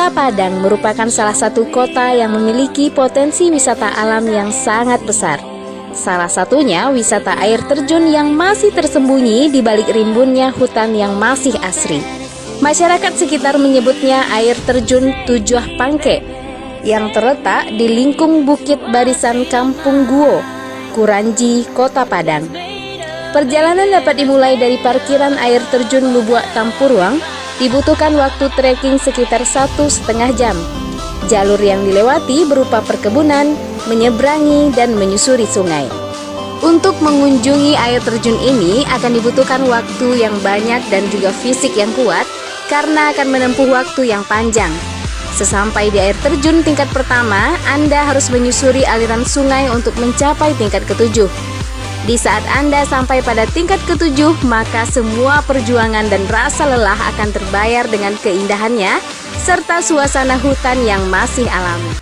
Kota Padang merupakan salah satu kota yang memiliki potensi wisata alam yang sangat besar. Salah satunya wisata air terjun yang masih tersembunyi di balik rimbunnya hutan yang masih asri. Masyarakat sekitar menyebutnya air terjun Tujuh Pangke yang terletak di lingkung Bukit Barisan Kampung Guo, Kuranji, Kota Padang. Perjalanan dapat dimulai dari parkiran air terjun Lubuak Tampuruang. Dibutuhkan waktu trekking sekitar 1,5 jam. Jalur yang dilewati berupa perkebunan, menyeberangi, dan menyusuri sungai. Untuk mengunjungi air terjun ini akan dibutuhkan waktu yang banyak dan juga fisik yang kuat karena akan menempuh waktu yang panjang. Sesampai di air terjun tingkat pertama, Anda harus menyusuri aliran sungai untuk mencapai tingkat ketujuh. Di saat Anda sampai pada tingkat ketujuh, maka semua perjuangan dan rasa lelah akan terbayar dengan keindahannya serta suasana hutan yang masih alami.